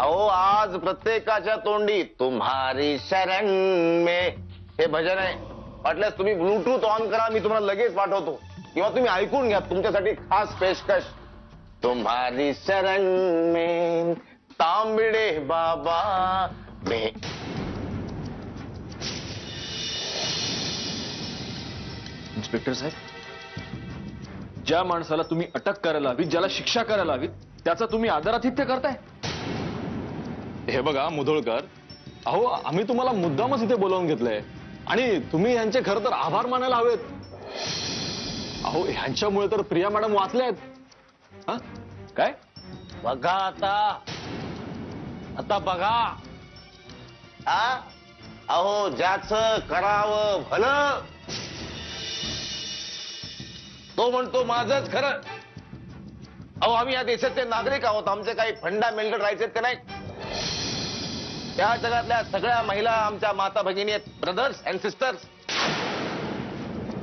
अहो आज प्रत्येकाच्या तोंडी तुम्हारी शरण में हे भजन आहे. वाटल्यास तुम्ही ब्लूटूथ ऑन करा, मी तुम्हाला लगेच पाठवतो, किंवा तुम्ही ऐकून घ्या, तुमच्यासाठी खास पेशकश. तुम्हारी शरण में तांबडे बाबा में. इन्स्पेक्टर साहेब, ज्या माणसाला तुम्ही अटक करायला हवी, ज्याला शिक्षा करायला हवी, त्याचा तुम्ही आदरातिथ्य करताय. हे बघा मुधोळकर, अहो आम्ही तुम्हाला मुद्दामच इथे बोलावून घेतलंय आणि तुम्ही यांचे खरं तर आभार मानायला हवेत. अहो ह्यांच्यामुळे तर प्रिया मॅडम वाचल्या आहेत. हा काय बघा आता बघा. अहो ज्याचं करावं भलं तो म्हणतो माझंच खरं. अहो आम्ही या देशाचे नागरिक आहोत, आमचे काही फंडामेंटल राहायचे ते नाही. या जगातल्या सगळ्या महिला आमच्या माता भगिनी आहेत, ब्रदर्स अँड सिस्टर्स.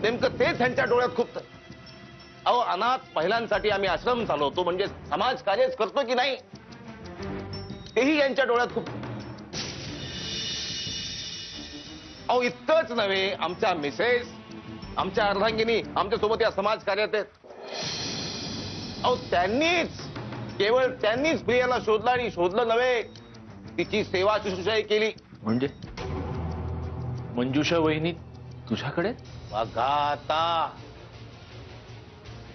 नेमकं तेच त्यांच्या डोळ्यात खूपतं. अहो अनाथ महिलांसाठी आम्ही आश्रम चालवतो, म्हणजे समाज कार्यच करतो की नाही, तेही यांच्या डोळ्यात खूप. अहो इतकंच नव्हे, आमच्या मिसेस, आमच्या अर्धांगिनी आमच्या सोबत या समाज कार्यात आहेत. अहो केवळ त्यांनीच प्रियाला शोधलं, आणि शोधलं नव्हे, तिची सेवा शुश्रूषाही केली. म्हणजे मंजुषा वहिनी तुझ्याकडे? बघा आता,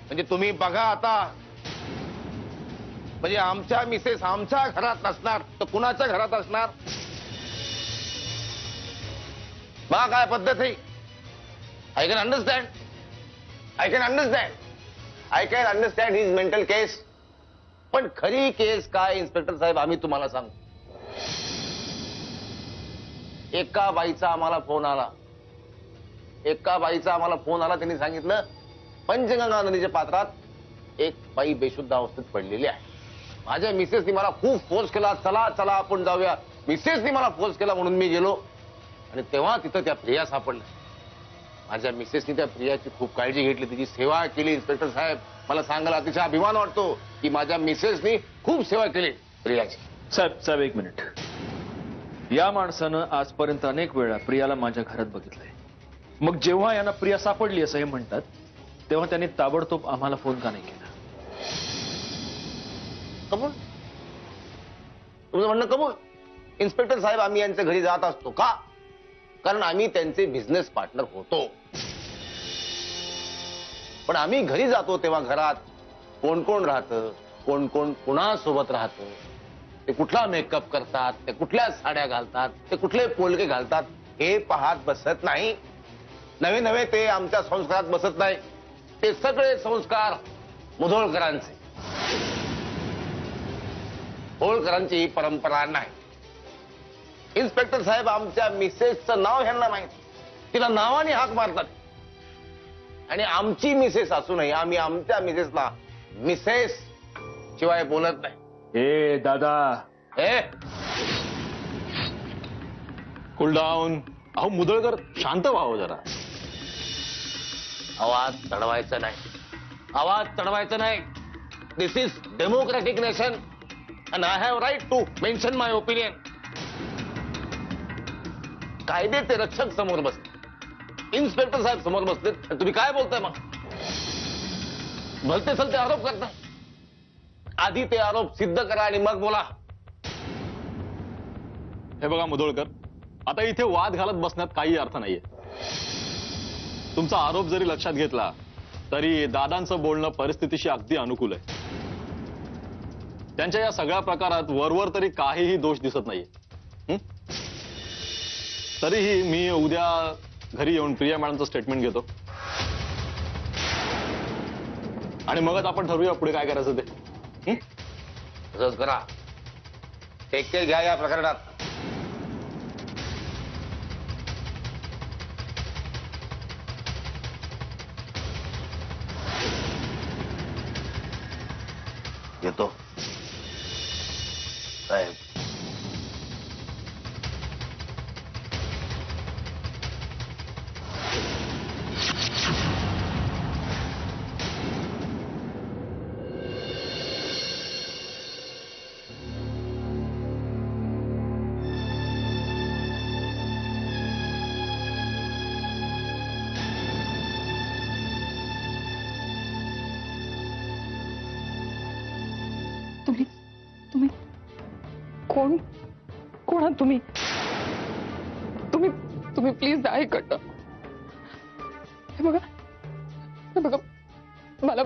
म्हणजे तुम्ही बघा आता. म्हणजे आमच्या मिसेस आमच्या घरात नसणार तर कुणाच्या घरात असणार? बघा काय पद्धत आहे. I can understand his mental case. पण खरी केस काय इन्स्पेक्टर साहेब, आम्ही तुम्हाला सांगू. एका बाईचा आम्हाला फोन आला, त्यांनी सांगितलं पंचगंगा नदीच्या पात्रात एक बाई बेशुद्ध अवस्थेत पडलेली आहे. माझ्या मिसेसनी मला खूप फोर्स केला, चला चला आपण जाऊया. मिसेसनी मला फोर्स केला म्हणून मी गेलो, आणि तेव्हा तिथं त्या प्रिया सापडल्या. माझ्या मिसेसनी त्या प्रियाची खूप काळजी घेतली, तिची सेवा केली. इन्स्पेक्टर साहेब, मला सांगायला अतिशय अभिमान वाटतो की माझ्या मिसेसनी खूप सेवा केली प्रियाची. साहेब एक मिनिट. या माणसानं आजपर्यंत अनेक वेळा प्रियाला माझ्या घरात बघितलंय. मग जेव्हा यांना प्रिया सापडली असं हे म्हणतात, तेव्हा त्यांनी ताबडतोब आम्हाला फोन का नाही केला? कबूल, तुमचं म्हणणं कबूल. इन्स्पेक्टर साहेब, आम्ही यांच्या घरी जात असतो का? कारण आम्ही त्यांचे बिझनेस पार्टनर होतो. पण आम्ही घरी जातो तेव्हा घरात कोण कोण राहतं, कोण कोण कुणासोबत राहतं, ते कुठला मेकअप करतात, ते कुठल्या साड्या घालतात, ते कुठले पोलके घालतात, हे पाहत बसत नाही. नवे नवे ते आमच्या संस्कारात बसत नाही. ते सगळे संस्कार मुधोळकरांचे. होळकरांची ही परंपरा नाही. इन्स्पेक्टर साहेब, आमच्या मिसेसचं नाव ह्यांना माहिती, तिला नावाने हाक मारतात. आणि आमची मिसेस असूनही आम्ही आमच्या मिसेसला मिसेस शिवाय बोलत नाही. ए दादा, कूल डाऊन. अहो मुधोळकर, शांत व्हावं जरा. आवाज चढवायचा नाही. This is democratic nation and I have right to mention my opinion. कायद्याचे रक्षक समोर बसले, इन्स्पेक्टर साहेब समोर बसले, तुम्ही काय बोलताय? मग भलते सलते आरोप करताय. आधी ते आरोप सिद्ध करा आणि मग बोला. हे बघा मुधोळकर, आता इथे वाद घालत बसण्यात काही अर्थ नाहीये. तुमचा आरोप जरी लक्षात घेतला तरी दादांचं बोलणं परिस्थितीशी अगदी अनुकूल आहे. त्यांच्या या सगळ्या प्रकारात वरवर तरी काहीही दोष दिसत नाहीये. तरीही मी उद्या घरी येऊन प्रिया मॅडमचं स्टेटमेंट घेतो, आणि मगच आपण ठरवूया पुढे काय करायचं ते. तसंच करा. टेक केअर घ्या या प्रकरणात. येतो साहेब. कोण कोण आहात तुम्ही? तुम्ही तुम्ही प्लीज जा इकडनं. हे बघा मला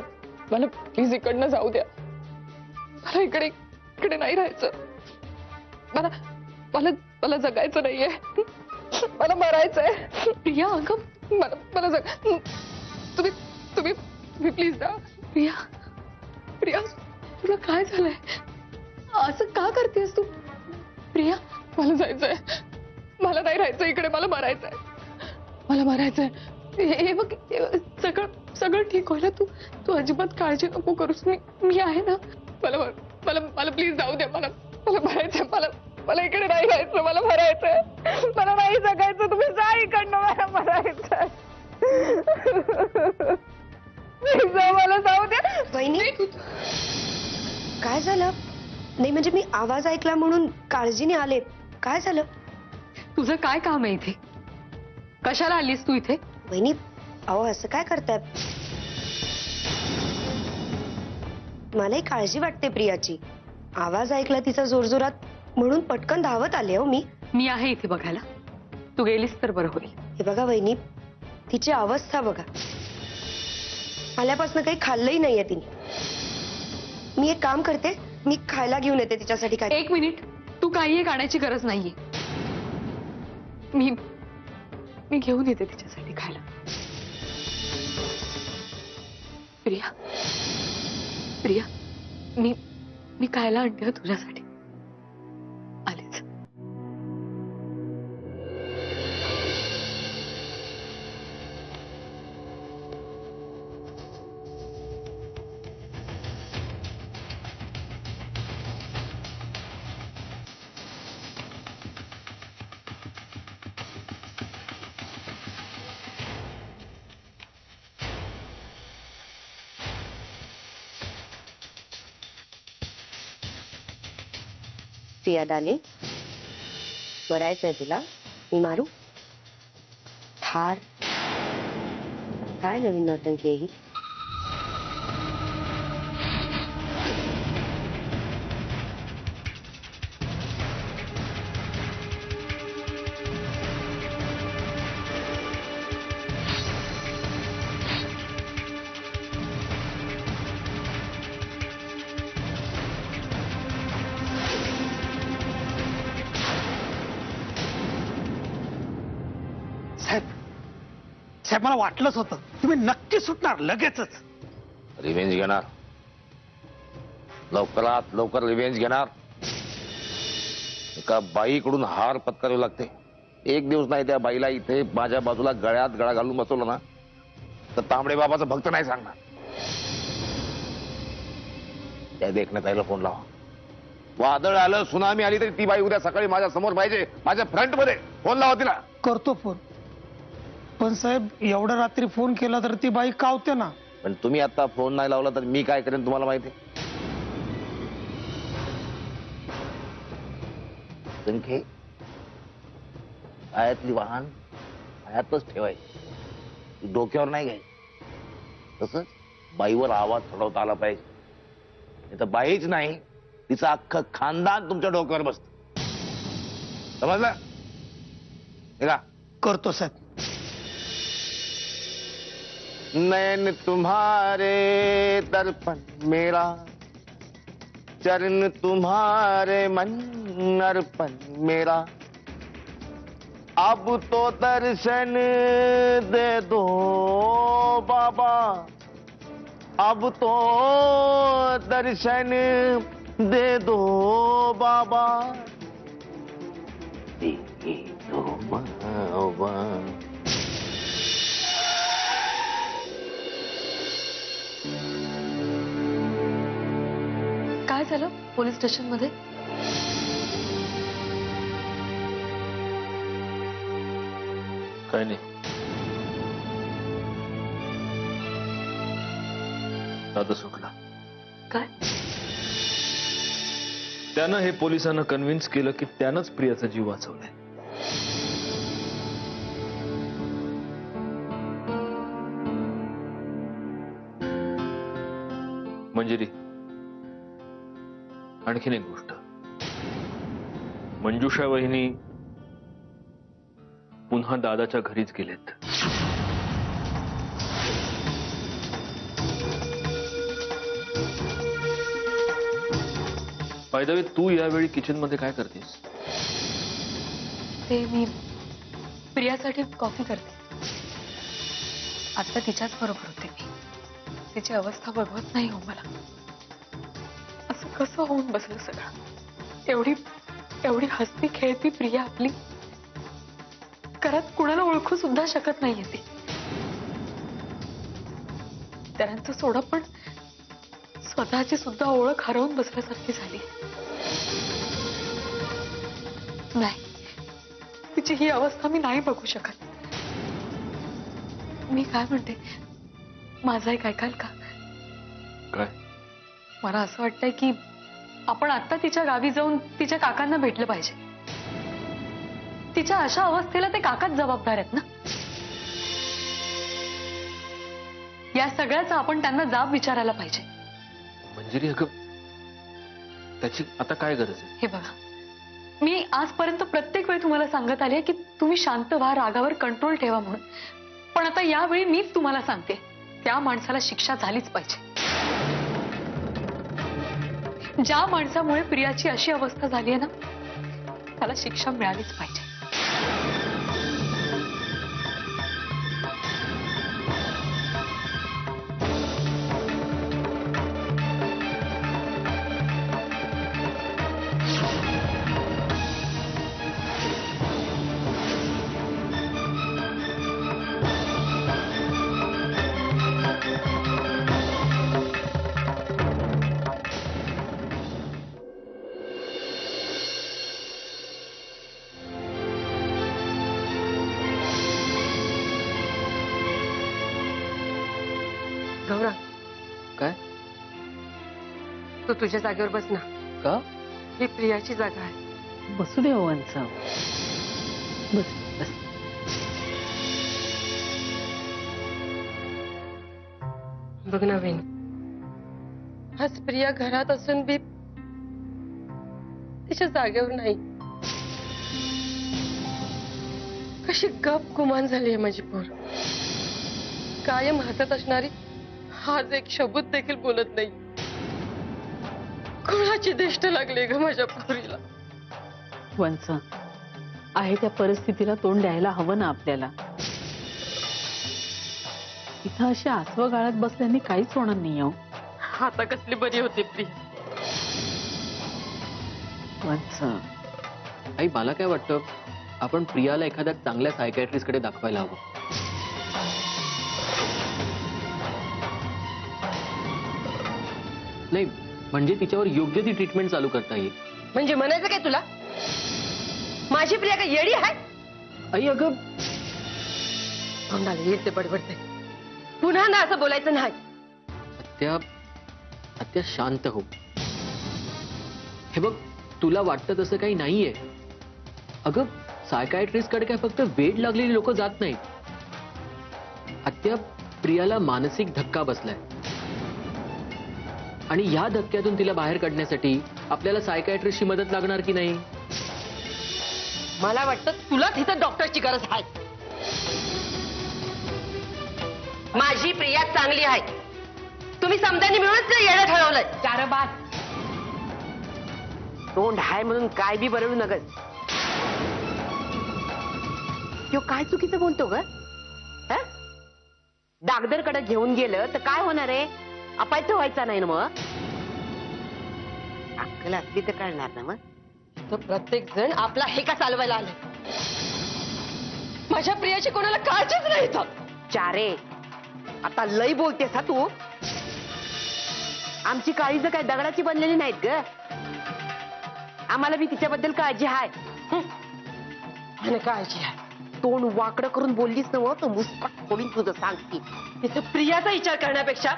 मला प्लीज इकडनं जाऊ द्या. मला इकडे इकडे नाही राहायचं. मला मला मला जगायचं नाहीये. मला मरायचंय. प्रिया अगं मला जग तुम्ही तुम्ही तुम्ही प्लीज जा. प्रिया प्रिया तुला काय झालंय? असं का करतेस तू? प्रिया मला जायचंय. मला नाही राहायचं इकडे. मला मरायचंय. मला मरायचंय. हे बघ सगळं सगळं ठीक होईल. तू अजिबात काळजी नको करूस. मी आहे ना. मला मला मला प्लीज जाऊ द्या. मला मला मरायचंय. मला इकडे नाही राहायचं. मला मरायचंय. मला नाही जगायचं. तुम्ही जा इकडनं. मला मरायचंय. मला जाऊ द्या. वहिनी काय झालं? नाही म्हणजे मी आवाज ऐकला म्हणून काळजीने आले. काय झालं? तुझं काय काम आहे इथे? कशाला आलीस तू इथे? वहिनी अहो असं काय करताय? मलाही काळजी वाटते प्रियाची. आवाज ऐकला तिचा जोरजोरात म्हणून पटकन धावत आले हो मी. मी आहे इथे बघायला. तू गेलीस तर बरं होईल. हे बघा वहिनी तिची अवस्था बघा. आल्यापासून काही खाल्लंही नाहीये तिने. मी एक काम करते. मी खायला घेऊन येते तिच्यासाठी. काय? एक मिनिट. तू काही एक आणायची गरज नाहीये. मी घेऊन येते तिच्यासाठी खायला. प्रिया प्रिया मी खायला आणते तुझ्यासाठी. आलेच. प्रिया डार्लिंग बरायचंय तुला? मी मारू? ठार. काय नवीन नौटंकी आहे ही? साहेब मला वाटलंच होतं तुम्ही नक्की सुटणार लगेचच. रिव्हेंज घेणार. लवकरात लवकर रिव्हेंज घेणार. एका बाईकडून हार पत्करावी लागते. एक दिवस नाही त्या बाईला इथे माझ्या बाजूला गळ्यात गळा घालून बसवलं ना तर तांबडे बाबाचा भक्त नाही सांगणार. त्या देखण्यात आईला फोन लावा. वादळ आलं सुनामी आली तरी ती बाई उद्या सकाळी माझ्या समोर पाहिजे. माझ्या फ्रंट मध्ये फोन लावा तिला. करतो फोन. पण साहेब एवढ्या रात्री फोन केला तर ती बाई कावते ना. पण तुम्ही आता फोन नाही लावला तर मी काय करेन तुम्हाला माहिती? संख्ये आयातली वाहन आयातच ठेवायची. डोक्यावर नाही घ्यायची. तसंच बाईवर आवाज चढवता आला पाहिजे. नाही तर बाईच नाही तिचं अख्खं खानदान तुमच्या डोक्यावर बसत. समजलं? हे का? करतो साहेब. नैन तुम्हारे दर्पण मेरा चरण तुम्हारे मन अर्पण मेरा अब तो दर्शन दे दो बाबा अब तो दर्शन दे दो बाबा दे दो बाबा. काय झालं पोलीस स्टेशन मध्ये? काय नाही. दादा सुटला. काय? त्यानं हे पोलिसांना कन्व्हिन्स केलं की त्यानंच प्रियाचा जीव वाचवलाय. मंजिरी, आणखीन एक गोष्ट. मंजुषा वहिनी पुन्हा दादाच्या घरीच गेलेत. बाय द वे, तू यावेळी किचन मध्ये काय करतेस? ते मी प्रियासाठी कॉफी करते. आता तिच्याच बरोबर होते मी. तिची अवस्था बघवत नाही हो मला. असं कसं होऊन बसलं सगळं? एवढी एवढी हसती खेळती प्रिया आपली घरात कुणाला ओळखू सुद्धा शकत नाहीये ती. त्यांचं सोडा, पण स्वतःची सुद्धा ओळख हरवून बसल्यासारखी झाली. नाही, तिची ही अवस्था मी नाही बघू शकत. मी काय म्हणते, माझं एक ऐकाल का? काय? मला असं वाटतंय की आपण आता तिच्या गावी जाऊन तिच्या काकांना भेटलं पाहिजे. तिच्या अशा अवस्थेला ते काकाच जबाबदार आहेत ना. या सगळ्याचा आपण त्यांना जाब विचारायला पाहिजे. मंजिरी, अगं त्याची आता काय गरज आहे? हे बघा, मी आजपर्यंत प्रत्येक वेळी तुम्हाला सांगत आले की तुम्ही शांत व्हा, रागावर कंट्रोल ठेवा म्हणून. पण आता यावेळी मीच तुम्हाला सांगते, त्या माणसाला शिक्षा झालीच पाहिजे. ज्या माणसामुळे प्रियाची अशी अवस्था झाली आहे ना, त्याला शिक्षा मिळालीच पाहिजे. गौरा, काय? तू तुझ्या जागेवर बस ना. का? ही प्रियाची जागा आहे. बसू दे ओवांचा. बस बस. बघ ना वेण, आज प्रिया घरात असून बी तिच्या जागेवर नाही. कशी गप गुमान झाली आहे माझी पोर. कायम हसत असणारी आज एक शब्द देखील बोलत नाही. कोणाची दिष्ट लागली ग माझ्या पोरीला. वंच आहे त्या परिस्थितीला तोंड द्यायला हवं ना आपल्याला. इथं अशी आसवं गाळत बसल्याने काहीच होणार नाही हो. आता कसली बरी होती प्रिया. वंच, आई, मला काय वाटतं, आपण प्रियाला एखाद्या चांगल्या सायकॅट्रिस्ट कडे दाखवायला हवं. नाही म्हणजे तिच्यावर योग्य ती ट्रीटमेंट चालू करता येईल. म्हणजे म्हणायचं काय तुला, माझी प्रिया काय येडी आहे? आई अगं, तोंडाला येईल ते बडबडते. पुन्हा ना असं बोलायचं नाही. आत्या शांत हो. हे बघ, तुला वाटतं तसं काही नाहीये. अगं, सायकायट्रिस्ट कडे काय फक्त वेड लागलेली लोक जात नाहीत. आत्या, प्रियाला मानसिक धक्का बसलाय आणि या धक्क्यातून तिला बाहेर काढण्यासाठी आपल्याला सायकायट्रिस्टची मदत लागणार की नाही? मला वाटतं तुला तिथं डॉक्टरची गरज आहे. माझी प्रिया चांगली आहे. तुम्ही समजानी मिळूनच येणं ठरवलंय. चारबाद तोंड हाय म्हणून काय बी बरळू नगस. तो काय चुकीचं बोलतो ग? डागदरकडे घेऊन गेलं तर काय होणार आहे? अपायचं व्हायचं नाही ना. मग अक्कल असली तर कळणार ना. मग तो प्रत्येक जण आपला हेका चालवायला आले. माझ्या प्रियाची कोणाला काळजीच नाही. चारे, आता लई बोलतेस हा तू. आमची काळजी काय दगडाची बनलेली नाहीत ग. आम्हाला बी तिच्याबद्दल काळजी आहे. आणि काळजी आहे. तोंड वाकडं करून बोललीस ना तर मुस्काट फोडून तुझं सांगते. तिथं प्रियाचा विचार करण्यापेक्षा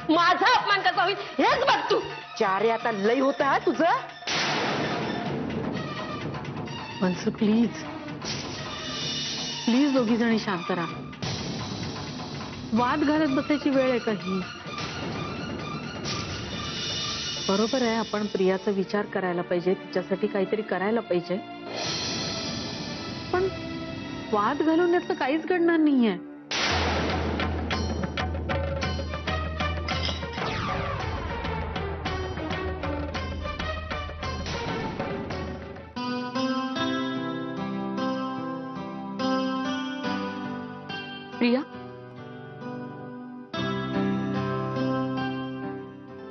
माझा अपमान कसा होईल हेच बघ तू. चारे, आता लई होत हा तुझं. वंच, प्लीज प्लीज दोघी जणी शांत राहा. वाद घालत बसायची वेळ आहे का ही? बरोबर आहे, आपण प्रियाचा विचार करायला पाहिजे, तिच्यासाठी काहीतरी करायला पाहिजे. पण वाद घालून यातलं काहीच घडणार नाहीये. प्रिया,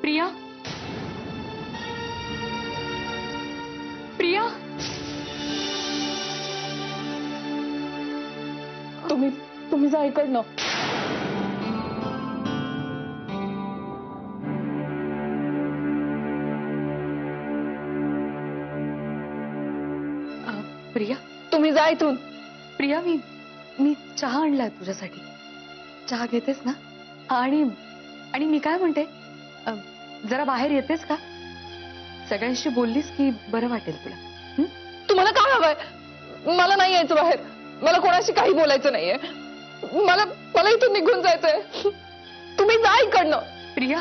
प्रिया, प्रिया, तुम्ही जा इकडनं. प्रिया, तुम्ही जा इथून. प्रिया, मी चहा आणलाय तुझ्यासाठी. चहा घेतेस ना? आणि मी काय म्हणते, जरा बाहेर येतेस का? सगळ्यांशी बोललीस की बरं वाटेल तुला. तुम्हाला काय हवंय? मला नाही यायचं बाहेर. मला कोणाशी काही बोलायचं नाहीये. मला इथून निघून जायचंय. तुम्ही जा इकडनं. प्रिया,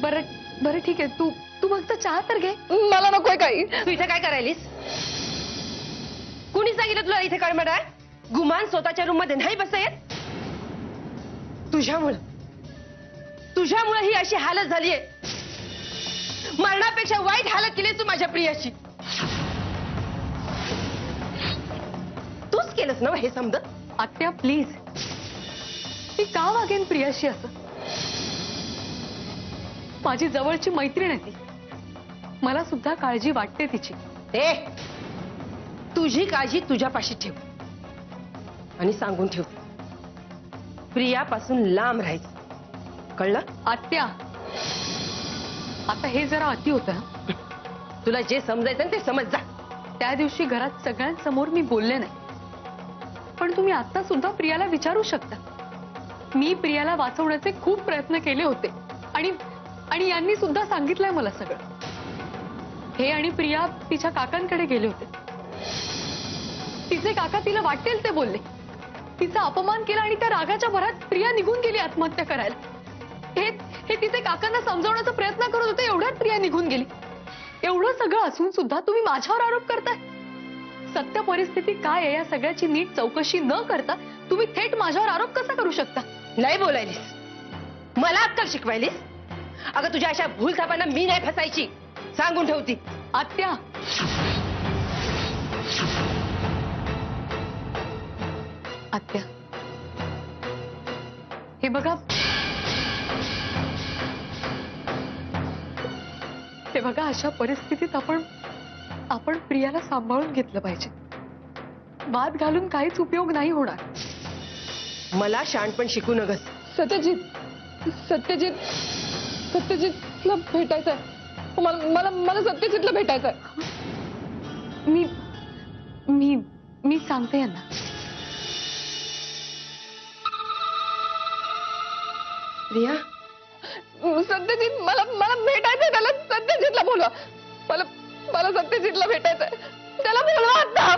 बरं ठीक आहे, तू फक्त चहा तर घे. मला नकोय काही. तू इथे काय करायलीस? कुणी सांगितलं तुला इथे करमड आहे? गुमान स्वतःच्या रूम मध्ये नाही बसता येत? तुझ्यामुळे ही अशी हालत झालीये. मरणापेक्षा वाईट हालत केली तू माझ्या प्रियाची. तूच केलंस ना हे समज? आत्या प्लीज, मी का वागेन प्रियाशी असं? माझी जवळची मैत्रीण आहे ती. मला सुद्धा काळजी वाटते तिची. तुझी काळजी तुझ्यापाशी ठेव आणि सांगून ठेव, प्रियापासून लांब राहायचं. कळलं? आत्या, आता हे जरा अति होतं. तुला जे समजायचं ना ते समज जा. त्या दिवशी घरात सगळ्यांसमोर मी बोलले नाही, पण तुम्ही आता सुद्धा प्रियाला विचारू शकता. मी प्रियाला वाचवण्याचे खूप प्रयत्न केले होते आणि यांनी सुद्धा सांगितलंय मला सगळं. हे आणि प्रिया तिच्या काकांकडे गेले होते. तिचे काका तिला वाटेल ते बोलले, तिचा अपमान केला आणि त्या रागाच्या भरात प्रिया निघून गेली आत्महत्या करायला. हे तिचे काकांना समजावण्याचा प्रयत्न करत होते, एवढ्यात प्रिया निघून गेली. एवढं सगळं असून सुद्धा तुम्ही माझ्यावर आरोप करताय. सत्य परिस्थिती काय आहे या सगळ्याची नीट चौकशी न करता तुम्ही थेट माझ्यावर आरोप कसा करू शकता? नाही बोलायलीस, मला अक्कल शिकवायलीस. अगं तुझ्या अशा भूलथापांना मी नाही फसायची, सांगून ठेवती. आत्या, आत्या, हे बघा, अशा परिस्थितीत आपण प्रियाला सांभाळून घेतलं पाहिजे. वाद घालून काहीच उपयोग नाही होणार. मला शहाणपण शिकू नगस. सत्यजितला भेटायचंय. मला सत्यजितला भेटायचंय. मी सांगते यांना. प्रिया, सत्यजित, मला भेटायचंय त्याला. सत्यजितला बोलवा. मला सत्यजितला भेटायचंय. त्याला बोलवा आता.